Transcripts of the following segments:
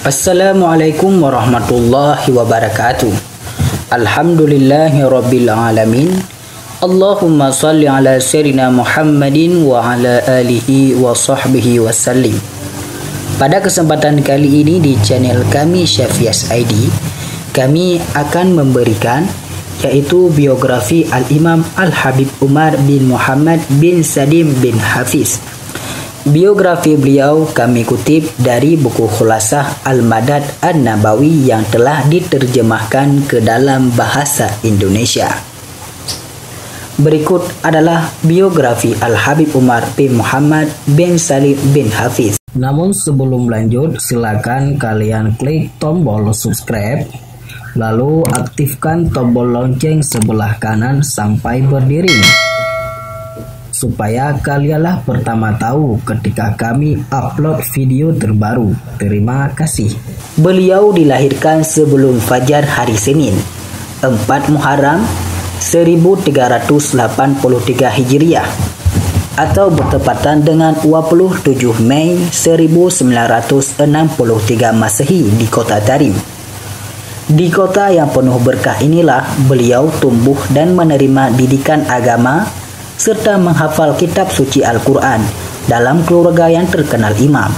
Assalamualaikum warahmatullahi wabarakatuh. Alhamdulillahi rabbil alamin. Allahumma salli ala sayyidina Muhammadin wa ala alihi wa sahbihi wasallim. Pada kesempatan kali ini di channel kami Syafias ID, kami akan memberikan yaitu biografi Al-Imam Al-Habib Umar bin Muhammad bin Salim bin Hafiz. Biografi beliau kami kutip dari buku Khulasah Al-Madad An-Nabawi yang telah diterjemahkan ke dalam bahasa Indonesia. Berikut adalah biografi Al-Habib Umar bin Muhammad bin Salim bin Hafiz. Namun sebelum lanjut, silakan kalian klik tombol subscribe, lalu aktifkan tombol lonceng sebelah kanan sampai berdiri, supaya kalianlah pertama tahu ketika kami upload video terbaru. Terima kasih. Beliau dilahirkan sebelum fajar hari Senin 4 Muharram 1383 Hijriah atau bertepatan dengan 27 Mei 1963 Masehi di kota Tarim. Di kota yang penuh berkah inilah beliau tumbuh dan menerima didikan agama serta menghafal kitab suci Al-Quran dalam keluarga yang terkenal imam,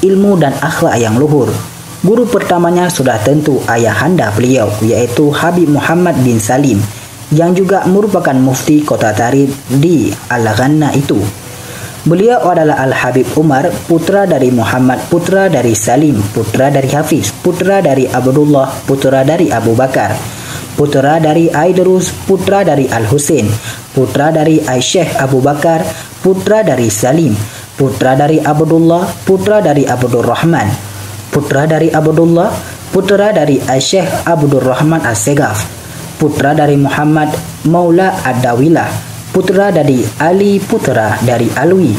ilmu dan akhlak yang luhur. Guru pertamanya sudah tentu ayahanda beliau, yaitu Habib Muhammad bin Salim, yang juga merupakan mufti kota Tarim di Al-Ghanna itu. Beliau adalah Al-Habib Umar, putra dari Muhammad, putra dari Salim, putra dari Hafiz, putra dari Abdullah, putra dari Abu Bakar, putra dari Aidrus, putra dari Al-Husain, putra dari Aisyah Abu Bakar, putra dari Salim, putra dari Abdullah, putra dari Abdurrahman, putra dari Abdullah, putra dari Aisyah Abdurrahman As-Segaf, putra dari Muhammad Maula Ad-Dawilah, putra dari Ali, putra dari Alwi,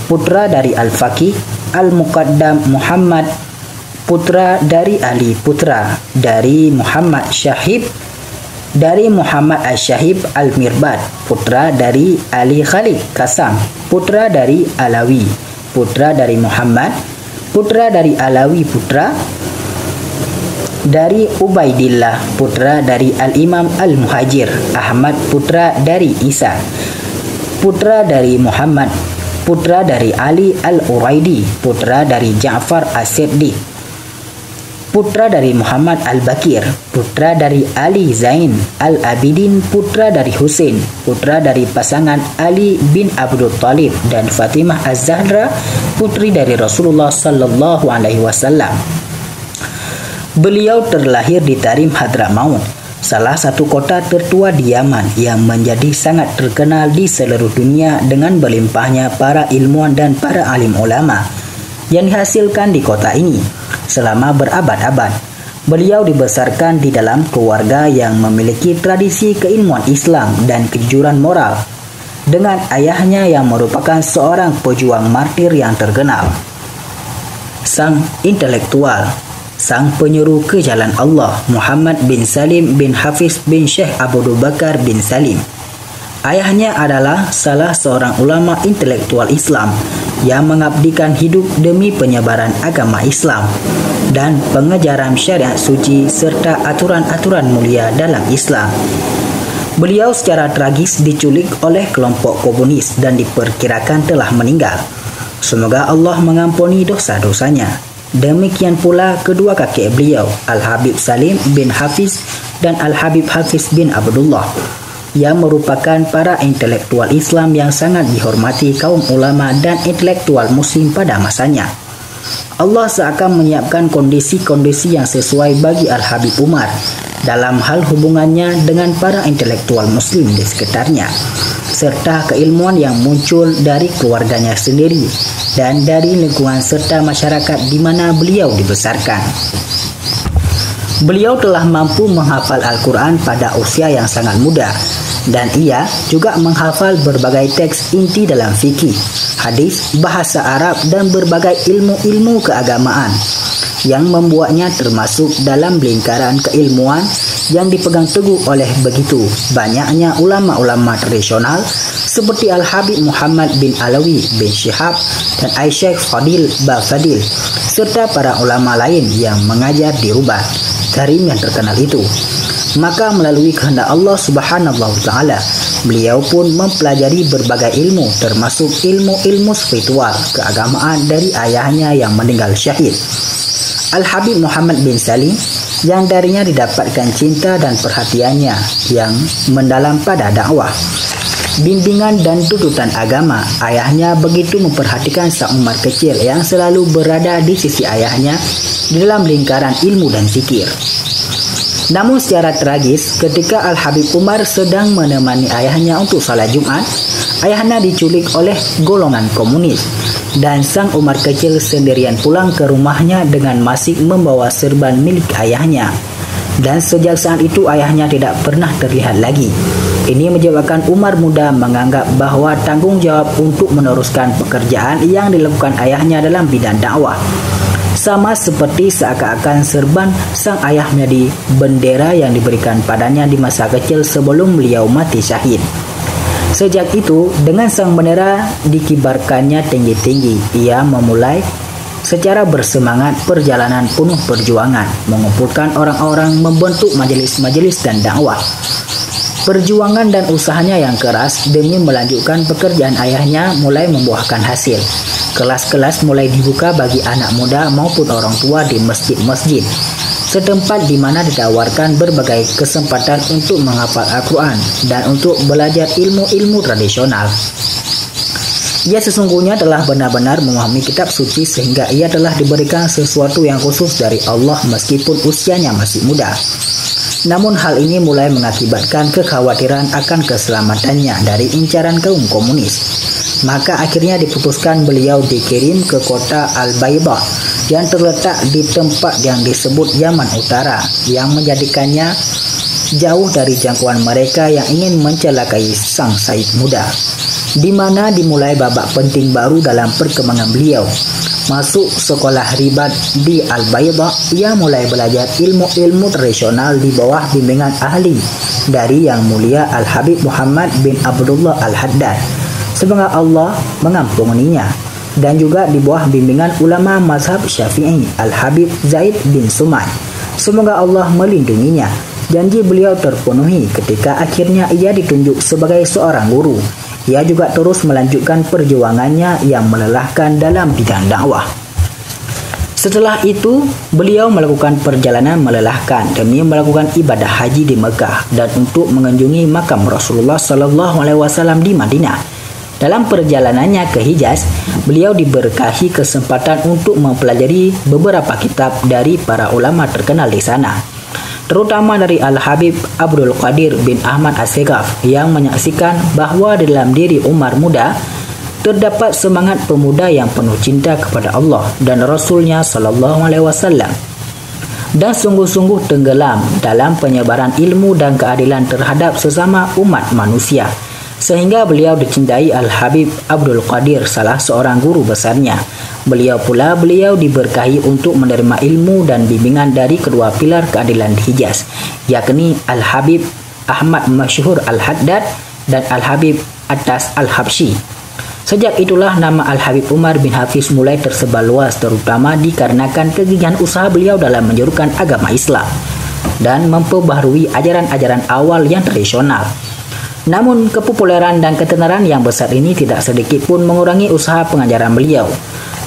putra dari Al-Faqih Al-Muqaddam Muhammad, putra dari Ali, putra dari Muhammad Syahib, dari Muhammad Al-Syahib Al-Mirbad, putra dari Ali Khalid Kasam, putra dari Alawi, putra dari Muhammad, putra dari Alawi, putra dari Ubaidillah, putra dari Al-Imam Al-Muhajir Ahmad, putra dari Isa, putra dari Muhammad, putra dari Ali Al-Uraidi, putra dari Ja'far As-Siddiq, putra dari Muhammad Al-Bakir, putra dari Ali Zain Al-Abidin, putra dari Husain, putra dari pasangan Ali bin Abdul Talib dan Fatimah Az-Zahra, putri dari Rasulullah sallallahu alaihi wasallam. Beliau terlahir di Tarim Hadramaut, salah satu kota tertua di Yaman yang menjadi sangat terkenal di seluruh dunia dengan berlimpahnya para ilmuwan dan para alim ulama yang dihasilkan di kota ini selama berabad-abad. Beliau dibesarkan di dalam keluarga yang memiliki tradisi keilmuan Islam dan kejujuran moral, dengan ayahnya yang merupakan seorang pejuang martir yang terkenal. Sang intelektual, sang penyeru ke jalan Allah, Muhammad bin Salim bin Hafiz bin Syekh Abu Bakar bin Salim. Ayahnya adalah salah seorang ulama intelektual Islam yang mengabdikan hidup demi penyebaran agama Islam dan pengejaran syariat suci serta aturan-aturan mulia dalam Islam. Beliau secara tragis diculik oleh kelompok komunis dan diperkirakan telah meninggal. Semoga Allah mengampuni dosa-dosanya. Demikian pula kedua kakek beliau, Al-Habib Salim bin Hafiz dan Al-Habib Hafiz bin Abdullah, yang merupakan para intelektual Islam yang sangat dihormati kaum ulama dan intelektual muslim pada masanya. Allah seakan menyiapkan kondisi-kondisi yang sesuai bagi Al-Habib Umar dalam hal hubungannya dengan para intelektual muslim di sekitarnya, serta keilmuan yang muncul dari keluarganya sendiri dan dari lingkungan serta masyarakat di mana beliau dibesarkan. Beliau telah mampu menghafal Al-Quran pada usia yang sangat muda, dan ia juga menghafal berbagai teks inti dalam fikih, hadis, bahasa Arab, dan berbagai ilmu-ilmu keagamaan yang membuatnya termasuk dalam lingkaran keilmuan yang dipegang teguh oleh begitu banyaknya ulama-ulama tradisional seperti Al-Habib Muhammad bin Alawi bin Syihab dan Syekh Fadil Bafadil serta para ulama lain yang mengajar di Rubat Karim yang terkenal itu. Maka melalui kehendak Allah Subhanahu wa taala, beliau pun mempelajari berbagai ilmu termasuk ilmu-ilmu spiritual keagamaan dari ayahnya yang meninggal syahid, Al-Habib Muhammad bin Salim, yang darinya didapatkan cinta dan perhatiannya yang mendalam pada dakwah, bimbingan dan tuntutan agama. Ayahnya begitu memperhatikan sang Umar kecil yang selalu berada di sisi ayahnya di dalam lingkaran ilmu dan zikir. Namun secara tragis, ketika Al-Habib Umar sedang menemani ayahnya untuk salat Jumat, ayahnya diculik oleh golongan komunis dan sang Umar kecil sendirian pulang ke rumahnya dengan masih membawa serban milik ayahnya. Dan sejak saat itu ayahnya tidak pernah terlihat lagi. Ini menyebabkan Umar muda menganggap bahwa tanggung jawab untuk meneruskan pekerjaan yang dilakukan ayahnya dalam bidang dakwah, sama seperti seakan-akan serban sang ayah menjadi bendera yang diberikan padanya di masa kecil sebelum beliau mati syahid. Sejak itu, dengan sang bendera dikibarkannya tinggi-tinggi, ia memulai secara bersemangat perjalanan penuh perjuangan, mengumpulkan orang-orang, membentuk majelis-majelis dan dakwah. Perjuangan dan usahanya yang keras demi melanjutkan pekerjaan ayahnya mulai membuahkan hasil. Kelas-kelas mulai dibuka bagi anak muda maupun orang tua di masjid-masjid setempat di mana ditawarkan berbagai kesempatan untuk menghafal Al-Quran dan untuk belajar ilmu-ilmu tradisional. Ia sesungguhnya telah benar-benar memahami kitab suci sehingga ia telah diberikan sesuatu yang khusus dari Allah meskipun usianya masih muda. Namun hal ini mulai mengakibatkan kekhawatiran akan keselamatannya dari incaran kaum komunis. Maka akhirnya diputuskan beliau dikirim ke kota Al-Baydah yang terletak di tempat yang disebut Yaman Utara, yang menjadikannya jauh dari jangkauan mereka yang ingin mencelakai sang Said muda, di mana dimulai babak penting baru dalam perkembangan beliau. Masuk sekolah ribat di Al-Baydah, ia mulai belajar ilmu-ilmu tradisional di bawah bimbingan ahli dari Yang Mulia Al-Habib Muhammad bin Abdullah Al-Haddad, semoga Allah mengampuninya, dan juga di bawah bimbingan ulama mazhab Syafi'i Al-Habib Zaid bin Sumay, semoga Allah melindunginya. Janji beliau terpenuhi ketika akhirnya ia ditunjuk sebagai seorang guru. Ia juga terus melanjutkan perjuangannya yang melelahkan dalam bidang dakwah. Setelah itu, beliau melakukan perjalanan melelahkan demi melakukan ibadah haji di Mekah dan untuk mengunjungi makam Rasulullah SAW di Madinah. Dalam perjalanannya ke Hijaz, beliau diberkahi kesempatan untuk mempelajari beberapa kitab dari para ulama terkenal di sana, terutama dari Al-Habib Abdul Qadir bin Ahmad As-Segaf, yang menyaksikan bahwa dalam diri Umar muda terdapat semangat pemuda yang penuh cinta kepada Allah dan Rasulnya SAW, dan sungguh-sungguh tenggelam dalam penyebaran ilmu dan keadilan terhadap sesama umat manusia, sehingga beliau dicintai Al-Habib Abdul Qadir, salah seorang guru besarnya. Beliau diberkahi untuk menerima ilmu dan bimbingan dari kedua pilar keadilan di Hijaz, yakni Al-Habib Ahmad Masyhur Al-Haddad dan Al-Habib Atas Al-Habsyi. Sejak itulah nama Al-Habib Umar bin Hafiz mulai tersebar luas, terutama dikarenakan kegigihan usaha beliau dalam menyerukan agama Islam dan memperbaharui ajaran-ajaran awal yang tradisional. Namun kepopuleran dan ketenaran yang besar ini tidak sedikit pun mengurangi usaha pengajaran beliau.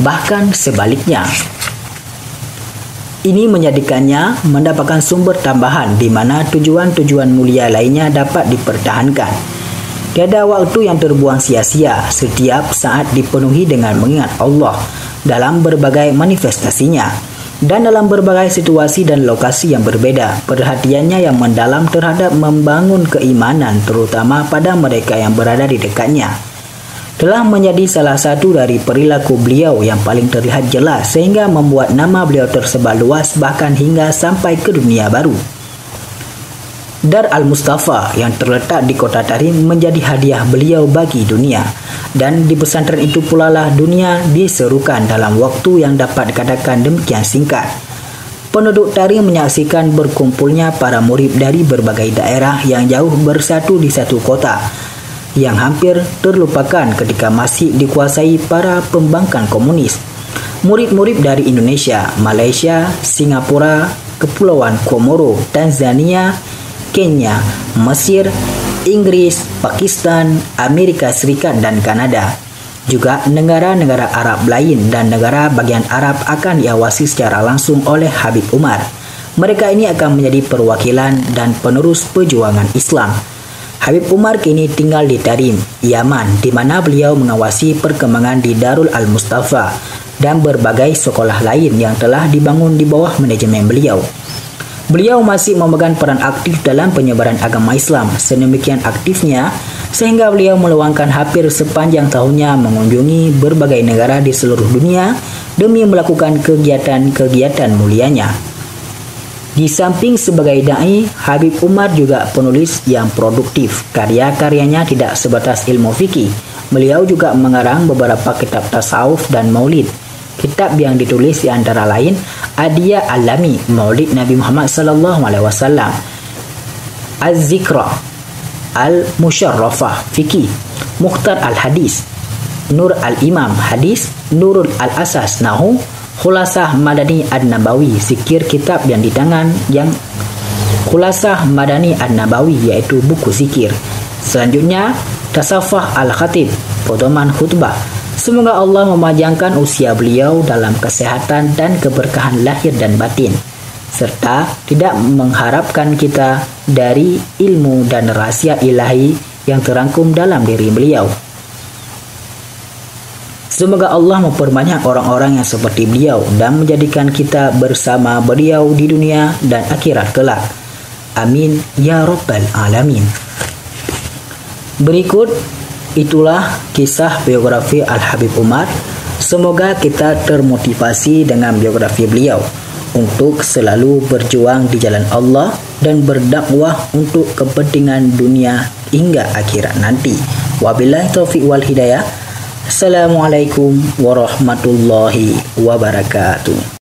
Bahkan sebaliknya, ini menjadikannya mendapatkan sumber tambahan di mana tujuan-tujuan mulia lainnya dapat dipertahankan. Tiada waktu yang terbuang sia-sia, setiap saat dipenuhi dengan mengingat Allah dalam berbagai manifestasinya dan dalam berbagai situasi dan lokasi yang berbeda. Perhatiannya yang mendalam terhadap membangun keimanan, terutama pada mereka yang berada di dekatnya, telah menjadi salah satu dari perilaku beliau yang paling terlihat jelas, sehingga membuat nama beliau tersebar luas bahkan hingga sampai ke dunia baru. Dar Al-Mustafa yang terletak di kota Tarim menjadi hadiah beliau bagi dunia, dan di pesantren itu pula lah dunia diserukan dalam waktu yang dapat dikatakan demikian singkat. Penduduk Tarim menyaksikan berkumpulnya para murid dari berbagai daerah yang jauh bersatu di satu kota, yang hampir terlupakan ketika masih dikuasai para pembangkang komunis. Murid-murid dari Indonesia, Malaysia, Singapura, Kepulauan Komoro, Tanzania, Kenya, Mesir, Inggris, Pakistan, Amerika Serikat, dan Kanada. Juga negara-negara Arab lain dan negara bagian Arab akan diawasi secara langsung oleh Habib Umar. Mereka ini akan menjadi perwakilan dan penerus perjuangan Islam. Habib Umar kini tinggal di Tarim, Yaman, di mana beliau mengawasi perkembangan di Darul Al-Mustafa dan berbagai sekolah lain yang telah dibangun di bawah manajemen beliau. Beliau masih memegang peran aktif dalam penyebaran agama Islam, sedemikian aktifnya sehingga beliau meluangkan hampir sepanjang tahunnya mengunjungi berbagai negara di seluruh dunia demi melakukan kegiatan-kegiatan mulianya. Di samping sebagai da'i, Habib Umar juga penulis yang produktif. Karya-karyanya tidak sebatas ilmu fikih. Beliau juga mengarang beberapa kitab tasawuf dan maulid. Kitab yang ditulis di antara lain Adiyah Alami, Maulid Nabi Muhammad SAW, Az-Zikra, Al-Musharrafah, Fikih, Mukhtar Al-Hadis, Nur Al-Imam, Hadis, Nurul Al-Asas, Nahu, Khulasah Madani Ad-Nabawi, zikir kitab yang di tangan yang Khulasah Madani Ad-Nabawi, yaitu buku zikir. Selanjutnya, Tasafah Al-Khatib, pedoman khutbah. Semoga Allah memanjangkan usia beliau dalam kesehatan dan keberkahan lahir dan batin, serta tidak mengharapkan kita dari ilmu dan rahasia ilahi yang terangkum dalam diri beliau. Semoga Allah memperbanyak orang-orang yang seperti beliau dan menjadikan kita bersama beliau di dunia dan akhirat kelak. Amin ya rabbal alamin. Berikut itulah kisah biografi Al-Habib Umar. Semoga kita termotivasi dengan biografi beliau untuk selalu berjuang di jalan Allah dan berdakwah untuk kepentingan dunia hingga akhirat nanti. Wabillahi taufiq wal hidayah. Assalamualaikum warahmatullahi wabarakatuh.